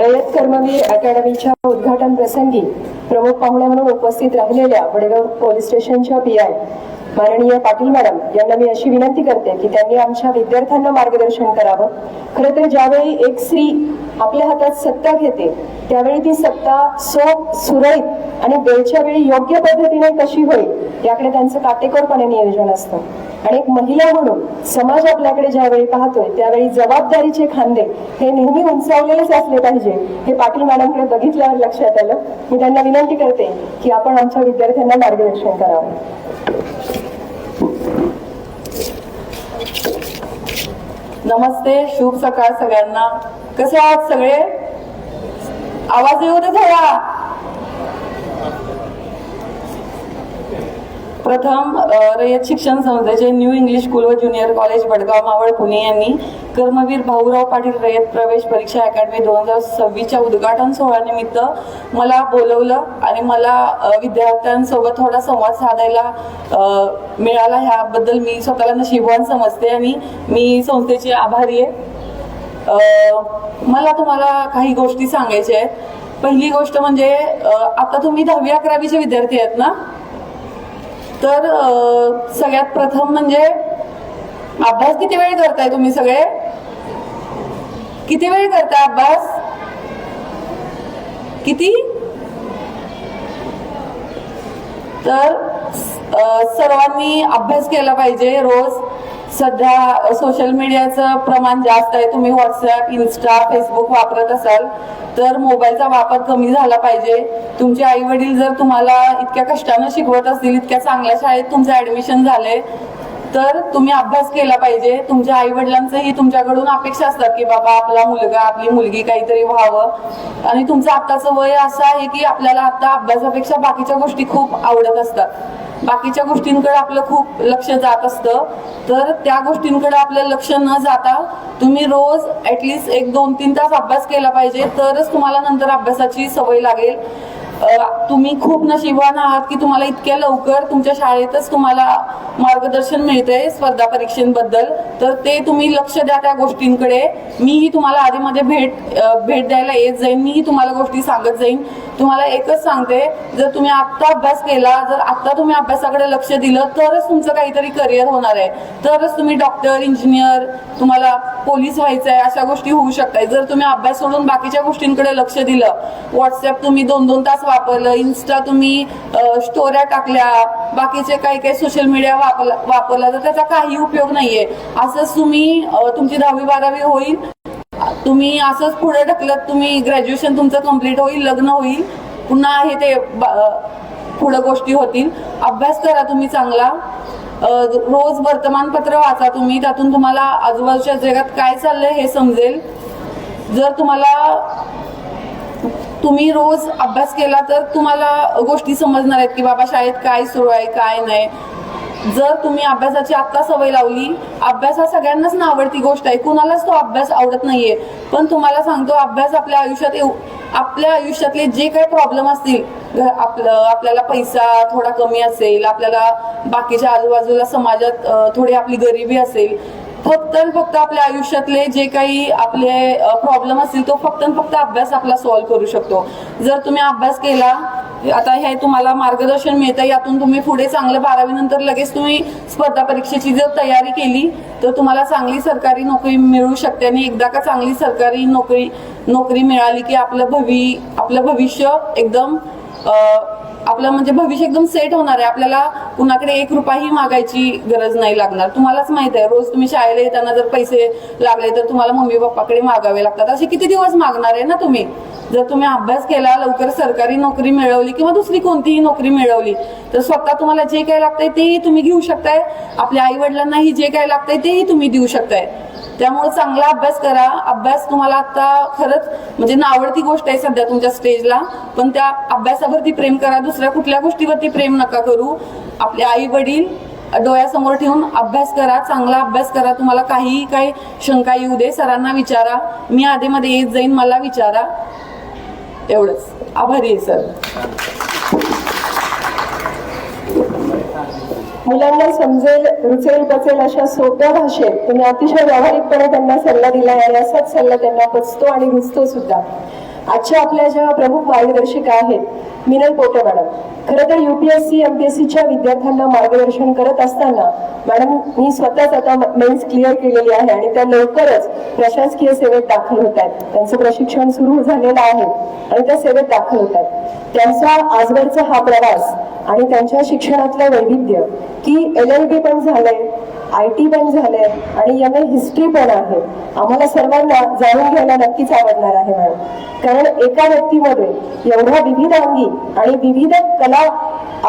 रयत कर्मवीर अकॅडमीच्या उद्घाटन प्रसंगी प्रमुख पाहुणे म्हणून उपस्थित राहिलेल्या वडगाव पोलीस स्टेशनच्या पीआय माननीय पाटील मॅडम यांना मी अशी विनंती करते की त्यांनी आमच्या विद्यार्थ्यांना मार्गदर्शन करावं। खरं तर ज्यावेळी एक स्त्री आपल्या हातात सत्ता घेते त्यावेळी ती सत्ता सुरळीत आणि वेळच्या वेळी योग्य पद्धतीने कशी होईल याकडे त्यांचं काटेकोरपणे नियोजन असतं। आणि एक महिला म्हणून समाज आपल्याकडे ज्यावेळी पाहतोय त्यावेळी जबाबदारीचे खांदे हे नेहमी उंचावलेलेच असले पाहिजे हे पाटील मॅडमकडे बघितल्यावर लक्षात आलं। मी त्यांना विनंती करते की आपण आमच्या विद्यार्थ्यांना मार्गदर्शन करावं। नमस्ते, शुभ सकाळ सगळ्यांना। कसे आहात सगळे? आवाज येऊ दे थोडा। प्रथम रयत शिक्षण संस्थेचे न्यू इंग्लिश स्कूल व ज्युनियर कॉलेज वडगाव मावळ पुणे यांनी कर्मवीर भाऊराव पाटील रयत प्रवेश परीक्षा अकॅडमी 2026च्या उद्घाटन सोहळ्यानिमित्त मला बोलवलं आणि मला विद्यार्थ्यांसोबत थोडा संवाद साधायला मिळाला। ह्याबद्दल मी स्वतःला नशीबवान समजते आणि मी संस्थेची आभारी आहे। मला तुम्हाला काही गोष्टी सांगायच्या आहेत। पहिली गोष्ट म्हणजे आता तुम्ही 10वी 11वीचे विद्यार्थी आहेत ना, तर सगळ्यात प्रथम म्हणजे अभ्यास किती वेळ करताय तुम्ही सगळे? किती वेळ करताय अभ्यास? किती? तर सर्वांनी अभ्यास केला पाहिजे रोज। सध्या सोशल मीडियाचं प्रमाण जास्त आहे। तुम्ही व्हॉट्सअप, इन्स्टा, फेसबुक वापरत असाल तर मोबाईलचा वापर कमी झाला पाहिजे। तुमचे आई वडील जर तुम्हाला इतक्या कष्टानं शिकवत असतील, इतक्या चांगल्या शाळेत तुमचं ऍडमिशन झाले, तर तुम्ही अभ्यास केला पाहिजे। तुमच्या आई वडिलांचंही तुमच्याकडून अपेक्षा असतात की बाबा आपला मुलगा आपली मुलगी काहीतरी व्हावं। आणि तुमचं आत्ताचं वय असं आहे की आपल्याला आता अभ्यासापेक्षा बाकीच्या गोष्टी खूप आवडत असतात। बाकीच्या गोष्टींकडे आपलं खूप लक्ष जात असतं। तर त्या गोष्टींकडे आपलं लक्ष न जाता तुम्ही रोज ऍटलिस्ट 1-2-3 तास अभ्यास केला पाहिजे, तरच तुम्हाला नंतर अभ्यासाची सवय लागेल। तुम्ही खूप नशीबवान आहात की तुम्हाला इतक्या लवकर तुमच्या शाळेतच तुम्हाला मार्गदर्शन मिळतंय स्पर्धा परीक्षेबद्दल। तर ते तुम्ही लक्ष द्या त्या गोष्टींकडे। मीही तुम्हाला आधीमध्ये भेट द्यायला येत जाईन, मीही तुम्हाला गोष्टी सांगत जाईन। तुम्हाला एकच सांगते, जर तुम्ही आत्ता अभ्यास केला, जर आत्ता तुम्ही अभ्यासाकडे लक्ष दिलं तरच तुमचं काहीतरी करिअर होणार आहे, तरच तुम्ही डॉक्टर, इंजिनियर, तुम्हाला पोलीस व्हायचं आहे, अशा गोष्टी होऊ शकतात। जर तुम्ही अभ्यास सोडून बाकीच्या गोष्टींकडे लक्ष दिलं, व्हॉट्सअप तुम्ही 2-2 तास वापरलं, इन्स्टा तुम्ही स्टोऱ्या टाकल्या, बाकीचे काही सोशल मीडिया वापरला, तर त्याचा काही उपयोग नाहीये। असंच तुम्ही तुमची 10वी 12वी होईल, तुम्ही असंच पुढे ढकलत तुम्ही ग्रॅज्युएशन तुमचं कम्प्लीट होईल, लग्न होईल, पुन्हा हे ते पुढे गोष्टी होतील। अभ्यास करा तुम्ही चांगला। रोज वर्तमानपत्र वाचा तुम्ही, त्यातून तुम्हाला आजूबाजूच्या जगात काय चाललंय हे समजेल। जर तुम्ही रोज अभ्यास केला तर तुम्हाला गोष्टी समजणार आहेत की बाबा शाळेत काय सुरू आहे काय नाही। जर तुम्ही अभ्यासाची आत्ता सवय लावली, अभ्यास हा सगळ्यांनाच आवडती गोष्ट आहे, कुणालाच तो अभ्यास आवडत नाहीये, पण तुम्हाला सांगतो अभ्यास आपल्या आयुष्यातले जे काही प्रॉब्लेम असतील, आपल्याला पैसा थोडा कमी असेल, आपल्याला बाकीच्या आजूबाजूला समाजात थोडी आपली गरिबी असेल, फक्त आपल्या आयुष्यातले जे काही आपले प्रॉब्लेम असतील तो फक्त अभ्यास आपला सॉल्व्ह करू शकतो। जर तुम्ही अभ्यास केला, आता हे तुम्हाला मार्गदर्शन मिळतं, यातून तुम्ही पुढे चांगलं 12वी नंतर लगेच तुम्ही स्पर्धा परीक्षेची जर तयारी केली तर तुम्हाला चांगली सरकारी नोकरी मिळू शकते। आणि एकदा का चांगली सरकारी नोकरी मिळाली की आपलं भविष्य एकदम आपलं म्हणजे भविष्य एकदम सेट होणार आहे। आपल्याला कुणाकडे 1 रुपयाही मागायची गरज नाही लागणार। तुम्हालाच माहित आहे, रोज तुम्ही शाळेला येताना जर पैसे लागले तर तुम्हाला मम्मी पप्पाकडे मागावे लागतात। असे किती दिवस मागणार आहे ना तुम्ही? जर तुम्ही अभ्यास केला, लवकर सरकारी नोकरी मिळवली किंवा दुसरी कोणतीही नोकरी मिळवली, तर स्वतः तुम्हाला जे काही लागतंय तेही तुम्ही घेऊ शकताय, आपल्या आई वडिलांनाही जे काही लागतंय तेही तुम्ही देऊ शकताय। त्यामुळे चांगला अभ्यास करा। अभ्यास तुम्हाला आता खरंच म्हणजे नावडती गोष्ट आहे सध्या तुमच्या स्टेजला, पण त्या अभ्यासावरती प्रेम करा, दुसऱ्या कुठल्या गोष्टीवरती प्रेम नका करू। आपले आई वडील डोळ्यासमोर ठेवून अभ्यास करा, चांगला अभ्यास करा। तुम्हाला काही शंका येऊ दे, सरांना विचारा, मी आधीमध्ये येत जाईन, मला विचारा। एवढंच। आभारी आहे सर। मुलांना समजेल, रुचेल, पचेल अशा सोप्या भाषेत तुम्ही अतिशय व्यावहारिकपणे त्यांना सल्ला दिला आणि असाच सल्ला त्यांना पचतो आणि रुचतो सुद्धा। आजच्या आपल्या ज्या प्रमुख मार्गदर्शिका आहेत मिनल पोटे मॅडम, खरं तर UPSC MPSCच्या विद्यार्थ्यांना मार्गदर्शन करत असताना मॅडम मी स्वतःच आता मेन्स क्लिअर केलेली आहे आणि त्या लवकरच प्रशासकीय सेवेत दाखल होत आहेत. त्यांचं प्रशिक्षण सुरू झालेलं आहे आणि त्या सेवेत दाखल होत आहेत. त्यांचा आजवरचा हा प्रवास आणि त्यांच्या शिक्षणातलं वैविध्य की LLB पण झालंय, IT पण झालंय आणि MA हिस्ट्री पण आहे, आम्हाला सर्वांना जाणून घ्यायला नक्कीच आवडणार आहे मॅडम. कारण एका व्यक्तीमध्ये एवढ्या विविध अंगी आणि विविध कला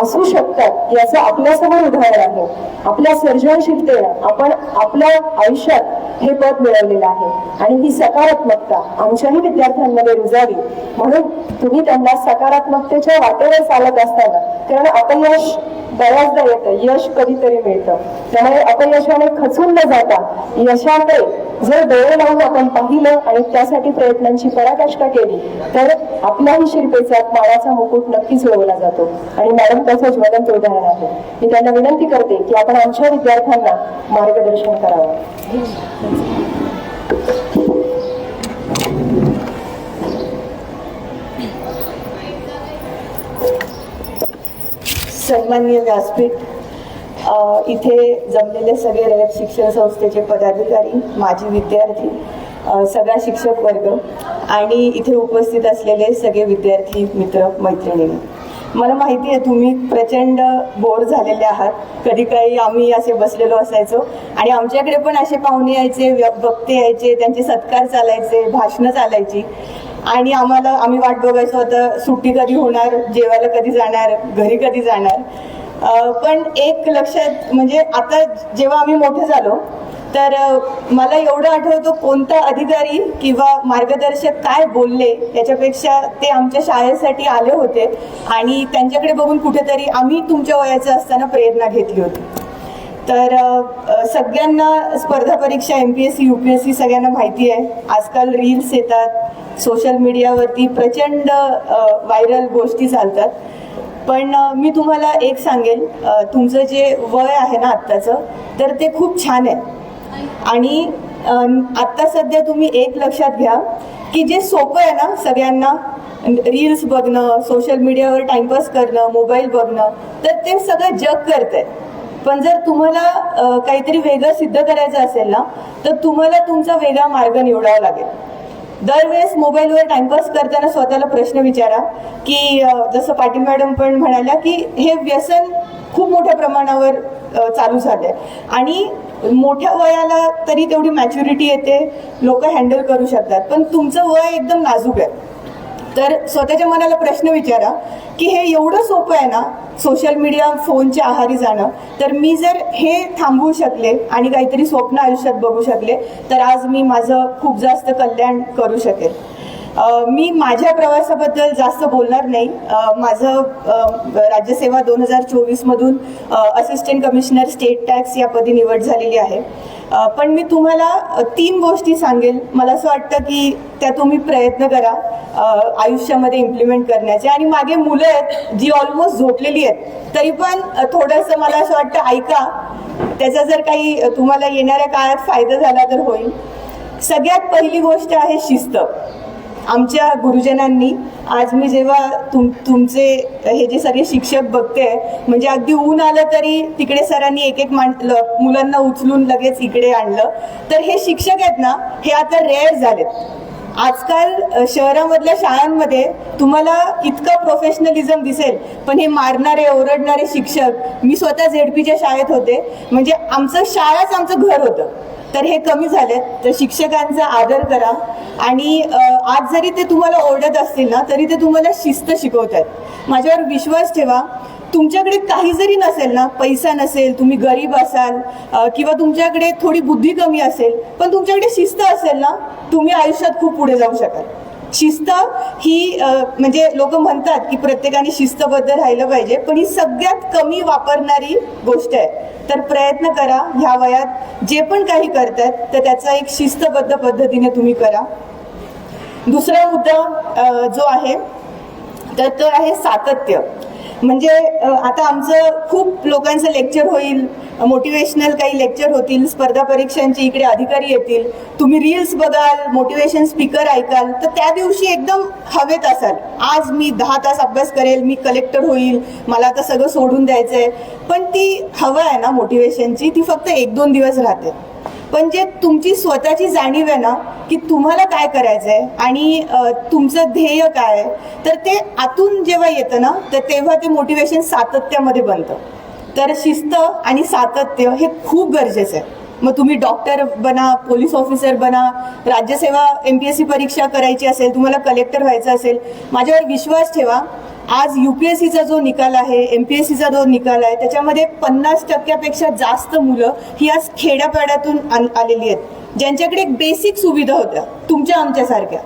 असू शकतात याचं आपल्यासमोर उदाहरण आहे. आपल्या सर्जनशीलतेनं आपण आपल्या आयुष्यात हे पद मिळवलेलं आहे आणि ही सकारात्मकता आमच्याही विद्यार्थ्यांमध्ये रुजावी म्हणून तुम्ही त्यांना सकारात्मकतेच्या वाटेवर चालत असताना, कारण अपयश बऱ्याचदा येतं, यश कधीतरी मिळतं, त्यामुळे अपयशाने खचून न जाता यशाकडे जर डोळे लावून आपण पाहिलं आणि त्यासाठी प्रयत्नांची पराकाष्ठा केली तर आपल्याही शिरपेचात मानाचा मुकुट नक्कीच मिळवला जातो आणि मॅडम त्याचं ज्वलंत उदाहरण आहे. मी त्यांना विनंती करते की आपण आमच्या विद्यार्थ्यांना मार्गदर्शन करावं. सन्माननीय व्यासपीठ, इथे जमलेले सगळे रयत शिक्षण संस्थेचे पदाधिकारी, माजी विद्यार्थी, सगळा शिक्षक वर्ग आणि इथे उपस्थित असलेले सगळे विद्यार्थी मित्र मैत्रिणी, मला माहिती आहे तुम्ही प्रचंड बोर झालेले आहात. कधी काही आम्ही असे बसलेलो असायचो आणि आमच्याकडे पण असे पाहुणे यायचे, वक्ते यायचे, त्यांचे सत्कार चालायचे, भाषणं चालायची आणि आम्ही वाट बघायचो आता सुट्टी कधी होणार, जेवायला कधी जाणार, घरी कधी जाणार. पण एक लक्षात म्हणजे आता जेव्हा आम्ही मोठे झालो तर मला एवढं आठवतं कोणता अधिकारी किंवा मार्गदर्शक काय बोलले याच्यापेक्षा ते आमच्या शाळेसाठी आले होते आणि त्यांच्याकडे बघून कुठेतरी आम्ही तुमच्या वयाचं असताना प्रेरणा घेतली होती. तर सगळ्यांना स्पर्धा परीक्षा MPSC UPSC सगळ्यांना माहिती आहे. आजकाल रील्स येतात, सोशल मीडियावरती प्रचंड व्हायरल गोष्टी चालतात. पण मी तुम्हाला एक सांगेल, तुमचं जे वय आहे ना आत्ताचं, तर ते खूप छान आहे आणि आत्ता सध्या तुम्ही एक लक्षात घ्या की जे सोपं आहे ना सगळ्यांना, रील्स बघणं, सोशल मीडियावर टाइमपास करणं, मोबाईल बघणं, तर ते सगळं जग करतंय. पण जर तुम्हाला काहीतरी वेगळं सिद्ध करायचं असेल ना तर तुम्हाला तुमचा वेगळा मार्ग निवडावा लागेल. दरवेळेस मोबाईलवर टाइमपास करताना स्वतःला प्रश्न विचारा की जसं पाटील मॅडम पण म्हणाल्या की हे व्यसन खूप मोठ्या प्रमाणावर चालू झालंय आणि मोठ्या वयाला तरी तेवढी मॅच्युरिटी येते, लोक हँडल करू शकतात, पण तुमचं वय एकदम नाजूक आहे. तर स्वतःच्या मनाला प्रश्न विचारा की हे एवढं सोपं आहे ना सोशल मीडिया, फोनच्या आहारी जाणं, तर मी जर हे थांबवू शकले आणि काहीतरी स्वप्न आयुष्यात बघू शकले तर आज मी माझं खूप जास्त कल्याण करू शकेल. मी माझ्या प्रवासाबद्दल जास्त बोलणार नाही. माझं राज्यसेवा 2024मधून असिस्टंट कमिशनर स्टेट टॅक्स या पदी निवड झालेली आहे. पण मी तुम्हाला 3 गोष्टी सांगेल, मला असं वाटतं की त्या तुम्ही प्रयत्न करा आयुष्यामध्ये इम्प्लिमेंट करण्याचे. आणि मागे मुलं आहेत जी ऑलमोस्ट झोपलेली आहेत तरी पण थोडंसं मला असं वाटतं ऐका, त्याचा जर काही तुम्हाला येणाऱ्या काळात फायदा झाला तर होईल. सगळ्यात पहिली गोष्ट आहे शिस्त. आमच्या गुरुजनांनी, आज मी जेव्हा तुमचे हे जे सगळे शिक्षक बघते, म्हणजे अगदी ऊन आलं तरी तिकडे सरांनी एक एक मुलांना उचलून लगेच इकडे आणलं, तर हे शिक्षक आहेत ना हे आता रेअर झालेत. आजकाल शहरामधल्या शाळांमध्ये तुम्हाला इतकं प्रोफेशनलिझम दिसेल, पण हे मारणारे ओरडणारे शिक्षक, मी स्वतः ZPच्या शाळेत होते, म्हणजे आमचं शाळाच आमचं घर होतं, तर हे कमी झालेत. तर शिक्षकांचा आदर करा आणि आज जरी ते तुम्हाला ओरडत असतील ना तरी ते तुम्हाला शिस्त शिकवतात. माझ्यावर विश्वास ठेवा. तुमच्याकडे काही जरी नसेल ना, पैसा नसेल, तुम्ही गरीब असाल किंवा तुमच्याकडे थोडी बुद्धी कमी असेल, पण तुमच्याकडे शिस्त असेल ना, तुम्ही आयुष्यात खूप पुढे जाऊ शकाल. शिस्त ही म्हणजे लोक म्हणतात की प्रत्येकाने शिस्तबद्ध राहिलं पाहिजे, पण ही सगळ्यात कमी वापरणारी गोष्ट आहे. तर प्रयत्न करा ह्या वयात जे पण काही करतात तर त्याचा एक शिस्तबद्ध पद्धतीने तुम्ही करा. दुसरा मुद्दा जो आहे तर तो आहे सातत्य. म्हणजे आता आमचं खूप लोकांचं लेक्चर होईल, मोटिवेशनल काही लेक्चर होतील, स्पर्धा परीक्षांची इकडे अधिकारी येतील, तुम्ही रील्स बघाल, मोटिवेशन स्पीकर ऐकाल, तर त्या दिवशी एकदम हवेत असाल. आज मी 10 तास अभ्यास करेल, मी कलेक्टर होईल, मला आता सगळं सोडून द्यायचंय. पण ती हवा आहे ना मोटिवेशनची, ती फक्त 1-2 दिवस राहते. पण जे तुमची स्वतःची जाणीव आहे ना की तुम्हाला काय करायचंय आणि तुमचं ध्येय काय आहे, तर ते आतून जेव्हा येतं ना तर तेव्हा ते मोटिवेशन सातत्यामध्ये बनतं. तर शिस्त आणि सातत्य हे खूप गरजेचं आहे. मग तुम्ही डॉक्टर बना, पोलीस ऑफिसर बना, राज्यसेवा MPSC परीक्षा करायची असेल, तुम्हाला कलेक्टर व्हायचं असेल, माझ्यावर विश्वास ठेवा. आज UPSCचा जो निकाल आहे, MPSCचा जो निकाल आहे, त्याच्यामध्ये 50% जास्त मुलं ही आज खेड्यापाड्यातून आलेली आहेत, ज्यांच्याकडे बेसिक सुविधा होत्या तुमच्या आमच्यासारख्या.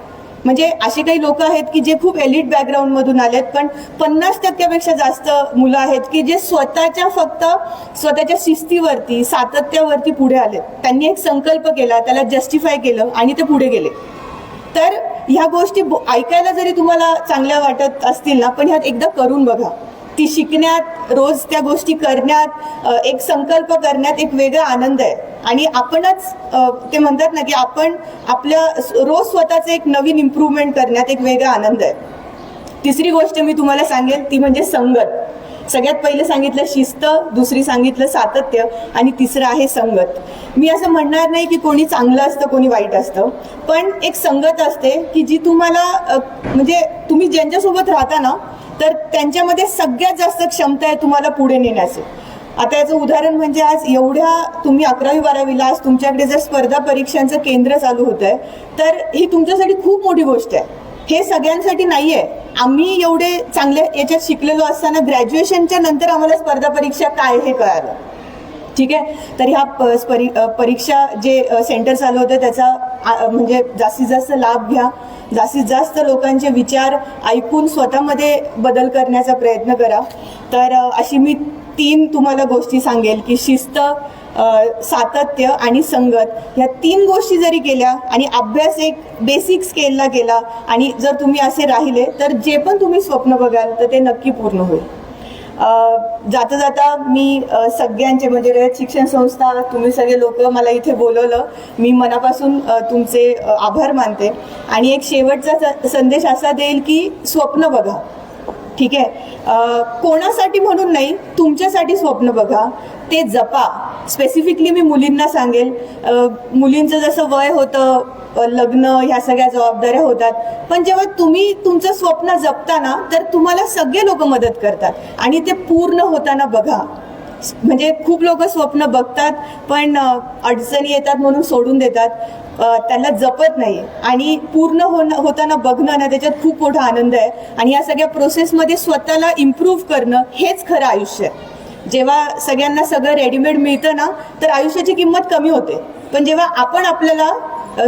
म्हणजे असे काही लोक आहेत की जे खूप एलिट बॅकग्राऊंडमधून आलेत, पण 50% जास्त मुलं आहेत की जे स्वतःच्या शिस्तीवरती, सातत्यावरती पुढे आलेत. त्यांनी एक संकल्प केला, त्याला जस्टिफाय केलं आणि ते पुढे गेले. तर ह्या गोष्टी ऐकायला जरी तुम्हाला चांगल्या वाटत असतील ना, पण ह्यात एकदा करून बघा. ती शिकण्यात, रोज त्या गोष्टी करण्यात, एक संकल्प करण्यात एक वेगळा आनंद आहे. आणि आपणच ते म्हणतात ना की आपण आपल्या रोज स्वतःचं एक नवीन इम्प्रूव्हमेंट करण्यात एक वेगळा आनंद आहे. तिसरी गोष्ट मी तुम्हाला सांगेल ती म्हणजे संगत. सगळ्यात पहिले सांगितलं शिस्त, दुसरी सांगितलं सातत्य आणि तिसरं आहे संगत. मी असं म्हणणार नाही की कोणी चांगलं असतं, कोणी वाईट असतं, पण एक संगत असते की जी तुम्हाला म्हणजे तुम्ही ज्यांच्यासोबत राहता ना तर त्यांच्यामध्ये सगळ्यात जास्त क्षमता आहे तुम्हाला पुढे नेण्याची. आता याचं उदाहरण म्हणजे आज एवढ्या तुम्ही 11वी-12वीला आज तुमच्याकडे जर स्पर्धा परीक्षांचं केंद्र चालू होत आहे, तर ही तुमच्यासाठी खूप मोठी गोष्ट आहे. हे सगळ्यांसाठी नाही आहे. आम्ही एवढे चांगल्या याच्यात शिकलेलो असताना ग्रॅज्युएशनच्या नंतर आम्हाला स्पर्धा परीक्षा काय हे कळालं. ठीक आहे, तर ह्या परीक्षा जे सेंटर चालू होतं त्याचा म्हणजे जास्तीत जास्त लाभ घ्या. जास्तीत जास्त लोकांचे विचार ऐकून स्वतःमध्ये बदल करण्याचा प्रयत्न करा. तर अशी मी 3 तुम्हाला गोष्टी सांगेल की शिस्त, सातत्य आणि संगत, ह्या 3 गोष्टी जरी केल्या आणि अभ्यास एक बेसिक स्केलला केला आणि जर तुम्ही असे राहिले तर जे पण तुम्ही स्वप्न बघाल तर ते नक्की पूर्ण होईल. जाता जाता मी सगळ्यांचे म्हणजे रयत शिक्षण संस्था, तुम्ही सगळे लोक मला इथे बोलवलं, मी मनापासून तुमचे आभार मानते. आणि एक शेवटचा संदेश असा देईल की स्वप्न बघा. ठीक आहे, कोणासाठी म्हणून नाही, तुमच्यासाठी स्वप्न बघा, ते जपा. स्पेसिफिकली मी मुलींना सांगेल, मुलींचं जसं वय होतं, लग्न, ह्या सगळ्या जबाबदाऱ्या होतात, पण जेव्हा तुम्ही तुमचं स्वप्न जपता ना तर तुम्हाला सगळे लोक मदत करतात आणि ते पूर्ण होताना बघा. म्हणजे खूप लोक स्वप्न बघतात पण अडचणी येतात म्हणून सोडून देतात, त्याला जपत नाही. आणि पूर्ण होताना बघणं ना त्याच्यात खूप मोठा आनंद आहे. आणि या सगळ्या प्रोसेसमध्ये स्वतःला इम्प्रूव्ह करणं हेच खरं आयुष्य आहे. जेव्हा सगळ्यांना सगळं रेडीमेड मिळतं ना तर आयुष्याची किंमत कमी होते, पण जेव्हा आपण आपल्याला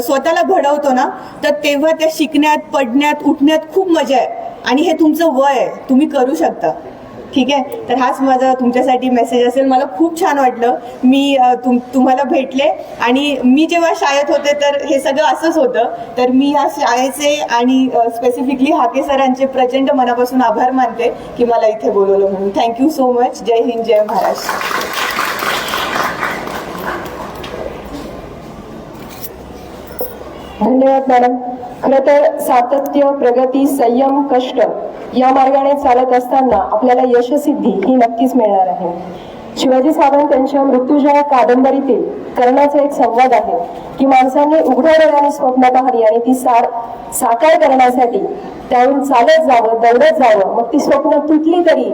स्वतःला घडवतो ना तर तेव्हा त्या शिकण्यात, पडण्यात, उठण्यात खूप मजा आहे. आणि हे तुमचं वय आहे, तुम्ही करू शकता. ठीक आहे, तर हाच माझा तुमच्यासाठी मेसेज असेल. मला खूप छान वाटलं मी तुम्हाला भेटले. आणि मी जेव्हा शाळेत होते तर हे सगळं असंच होतं. तर मी ह्या शाळेचे आणि स्पेसिफिकली हाके सरांचे प्रचंड मनापासून आभार मानते की मला इथे बोलवलं म्हणून. Thank you so much. जय हिंद, जय महाराष्ट्र. धन्यवाद मॅडम. खरं तर सातत्य, प्रगती, संयम, कष्ट या मार्गाने चालत असताना आपल्याला यशसिद्धी ही नक्कीच मिळणार आहे. शिवाजी सावंत यांच्या मृत्युंजय कादंबरीतील कर्णाचा एक संवाद आहे की माणसाने उघड्या डोळ्याने स्वप्न पाहावी आणि ती साकार करण्यासाठी त्याहून चालत जावं, दौडत जावं. मग ती स्वप्न तुटली तरी,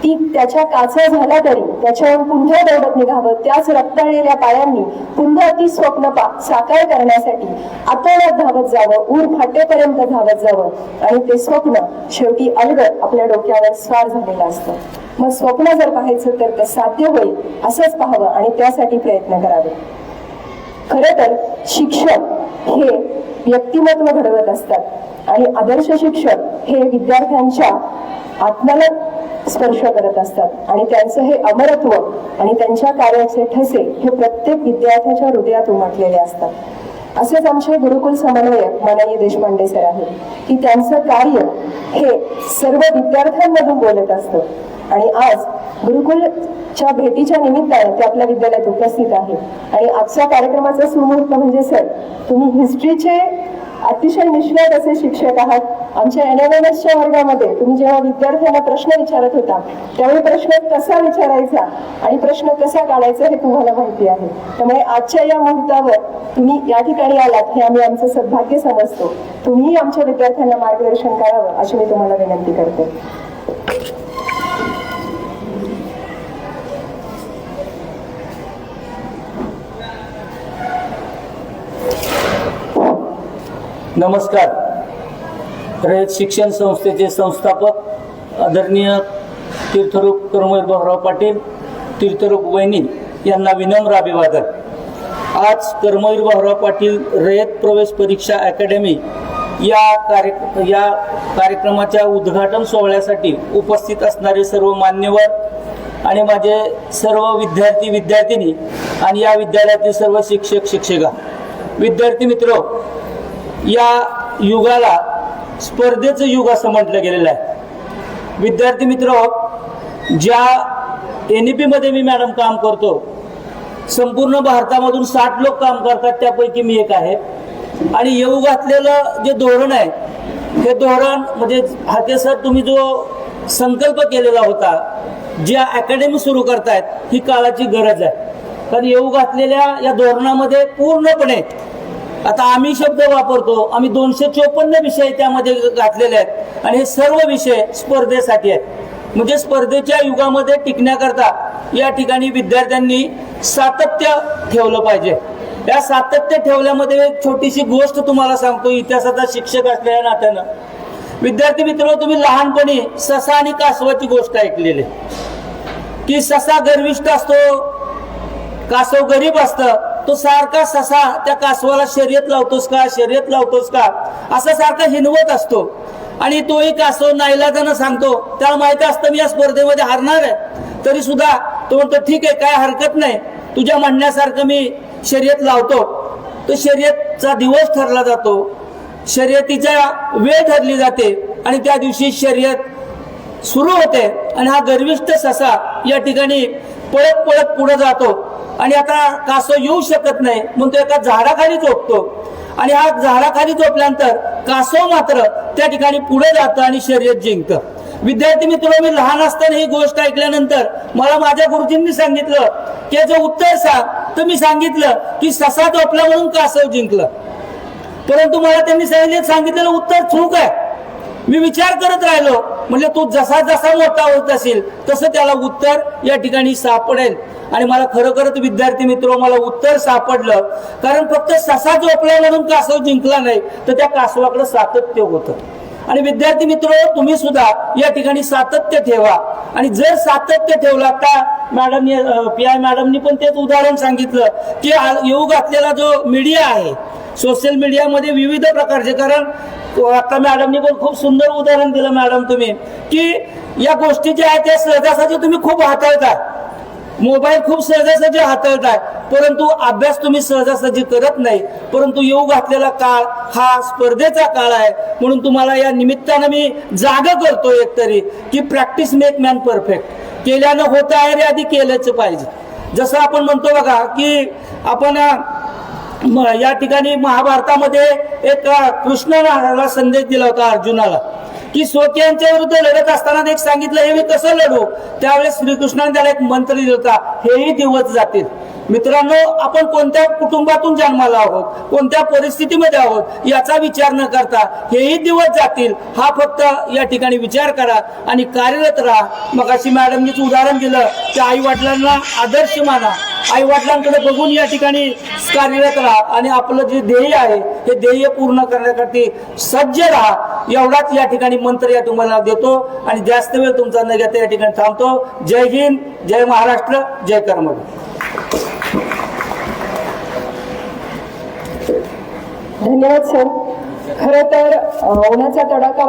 ती त्याच्या काचा झाला तरी त्याच्यावर पुन्हा दौडत निघावं. त्याच रक्ताळलेल्या पायांनी पुन्हा ती स्वप्न साकार करण्यासाठी आतोनात धावत जावं, ऊर फाटेपर्यंत धावत जावं. आणि ते स्वप्न शेवटी अलगद आपल्या डोक्यावर स्वार झालेलं असतं. मग स्वप्न जर पाहायचं तर ते साध्य होईल असंच पाहावं आणि त्यासाठी प्रयत्न करावे. खरं तर शिक्षक हे व्यक्तिमत्व घडवत असतात आणि आदर्श शिक्षक हे विद्यार्थ्यांच्या आत्म्याला स्पर्श करत असतात आणि त्यांचं हे अमरत्व आणि त्यांच्या कार्याचे ठसे हे प्रत्येक विद्यार्थ्याच्या हृदयात उमटलेले असतात. असेच आमचे गुरुकुल समन्वयक माननीय देशपांडे सर आहेत की त्यांचं कार्य हे सर्व विद्यार्थ्यांमधून बोलत असतं. आणि आज गुरुकुलच्या भेटीच्या निमित्ताने ते आपल्या विद्यालयात उपस्थित आहे. आणि आजच्या कार्यक्रमाचा सुमुहूर्त म्हणजे सर, तुम्ही हिस्ट्रीचे अतिशय निष्णात असे शिक्षक आहात. आमच्या NMMSच्या वर्गामध्ये तुम्ही जेव्हा विद्यार्थ्यांना प्रश्न विचारत होता त्यावेळी प्रश्न कसा विचारायचा आणि प्रश्न कसा काढायचा हे तुम्हाला माहिती आहे. त्यामुळे आजच्या या मुहूर्तावर तुम्ही या ठिकाणी आलात हे आम्ही आमचं सद्भाग्य समजतो. तुम्ही आमच्या विद्यार्थ्यांना मार्गदर्शन करावं अशी मी तुम्हाला विनंती करते. नमस्कार. रयत शिक्षण संस्थेचे संस्थापक आदरणीय तीर्थरूप कर्मवीर भाऊराव पाटील, तीर्थरूप वहिनी यांना विनम्र अभिवादन. आज कर्मवीर भाऊराव पाटील रयत प्रवेश परीक्षा अकॅडमी या कार्यक्रमाच्या उद्घाटन सोहळ्यासाठी उपस्थित असणारे सर्व मान्यवर आणि माझे सर्व विद्यार्थी विद्यार्थिनी आणि या विद्यालयातील सर्व शिक्षक शिक्षिका, विद्यार्थी मित्र, या युगाला स्पर्धेचं युग असं म्हटलं गेलेलं आहे. विद्यार्थी मित्र, ज्या NEP मध्ये मी मॅडम काम करतो, संपूर्ण भारतामधून 60 लोक काम करतात, त्यापैकी मी एक आहे. आणि येऊ घातलेलं जे धोरण आहे हे धोरण म्हणजे हाते सर तुम्ही जो संकल्प केलेला होता, ज्या अकॅडमी सुरू करतायत ही काळाची गरज आहे. कारण येऊ घातलेल्या या धोरणामध्ये पूर्णपणे आता आम्ही शब्द वापरतो, आम्ही 254 विषय त्यामध्ये घातलेले आहेत आणि हे सर्व विषय स्पर्धेसाठी आहेत. म्हणजे स्पर्धेच्या युगामध्ये टिकण्याकरता या ठिकाणी विद्यार्थ्यांनी सातत्य ठेवलं पाहिजे. या सातत्य ठेवल्यामध्ये एक छोटीशी गोष्ट तुम्हाला सांगतो, इतिहासाचा शिक्षक असलेल्या नात्यानं. विद्यार्थी मित्र, तुम्ही लहानपणी ससा आणि कासवाची गोष्ट ऐकलेली की ससा गर्विष्ठ असतो, कासव गरीब असतं. तो सारखा ससा त्या कासवाला शर्यत लावतोस का असा सारखा हिनवत असतो. आणि तोही कासव नाईलाजानं सांगतो, त्याला माहिती असतं मी या स्पर्धेमध्ये हारणार आहे, तरी सुद्धा तो म्हणतो ठीक आहे, काय हरकत नाही, तुझ्या म्हणण्यासारखं मी शर्यत लावतो. तो शर्यतचा दिवस ठरला जातो, शर्यतीच्या वेळ ठरली जाते आणि त्या दिवशी शर्यत सुरू होते. आणि हा गर्विष्ठ ससा या ठिकाणी पळत पळत पुढे जातो आणि आता कासव येऊ शकत नाही म्हणून तो एका झाडाखाली झोपतो. आणि हा झाडाखाली झोपल्यानंतर कासव मात्र त्या ठिकाणी पुढे जातं आणि शर्यत जिंकतं. विद्यार्थी मित्र, मी लहान असताना ही गोष्ट ऐकल्यानंतर मला माझ्या गुरुजींनी सांगितलं की याचं उत्तर सांग. तर मी सांगितलं की ससा झोपला म्हणून कासव जिंकलं. परंतु मला त्यांनी सांगितलेलं उत्तर चूक आहे. मी विचार करत राहिलो, म्हणजे तू जसा जसा मोठा होत असेल तसं त्याला उत्तर या ठिकाणी सापडेल. आणि मला खरोखरच विद्यार्थी मित्र, मला उत्तर सापडलं. कारण फक्त ससा झोपला म्हणून कासव जिंकला नाही, तर त्या कासवाकडे सातत्य होतं. आणि विद्यार्थी मित्र, तुम्ही सुद्धा या ठिकाणी सातत्य ठेवा. आणि जर सातत्य ठेवला, आता मॅडमनी PI मॅडमनी पण तेच उदाहरण सांगितलं की येऊ घातलेला जो मीडिया आहे, सोशल मीडियामध्ये विविध प्रकारचे, कारण आता मॅडमनी पण खूप सुंदर उदाहरण दिलं मॅडम तुम्ही, की या गोष्टी ज्या आहेत त्या सहजासहजी तुम्ही खूप हाताळता, मोबाईल खूप सहजासहजी हाताळताय, परंतु अभ्यास तुम्ही सहजासहजी करत नाही. परंतु येऊ घातलेला काळ हा स्पर्धेचा काळ आहे. म्हणून तुम्हाला या निमित्तानं मी जागा करतो एकतरी की प्रॅक्टिस मेक मॅन परफेक्ट. केल्यानं होतं आहे रे, आधी केलंच पाहिजे. जसं आपण म्हणतो बघा की आपण या ठिकाणी महाभारतामध्ये एक कृष्णाला संदेश दिला होता अर्जुनाला की स्वकीयांच्या विरुद्ध लढत असताना एक सांगितलं, हे मी कसं लढू. त्यावेळेस श्रीकृष्णाने त्याला एक मंत्र दिला होता, हेही दिवस जातील. मित्रांनो, आपण कोणत्या कुटुंबातून जन्माला आहोत, कोणत्या परिस्थितीमध्ये आहोत याचा विचार न करता हेही दिवस जातील हा फक्त या ठिकाणी विचार करा आणि कार्यरत राहा. मग अशी मॅडमनीच उदाहरण दिलं की आई वडिलांना आदर्श माना, आई वडिलांकडे बघून या ठिकाणी कार्यरत राहा आणि आपलं जे ध्येय आहे हे ध्येय पूर्ण करण्यासाठी सज्ज राहा. एवढाच या ठिकाणी मंत्र या तुम्हाला देतो आणि जास्त वेळ तुमचा न घेता या ठिकाणी थांबतो. जय हिंद, जय महाराष्ट्र, जय कर्मवीर. धन्यवाद सर. खरं तर उन्हाचा तडाखा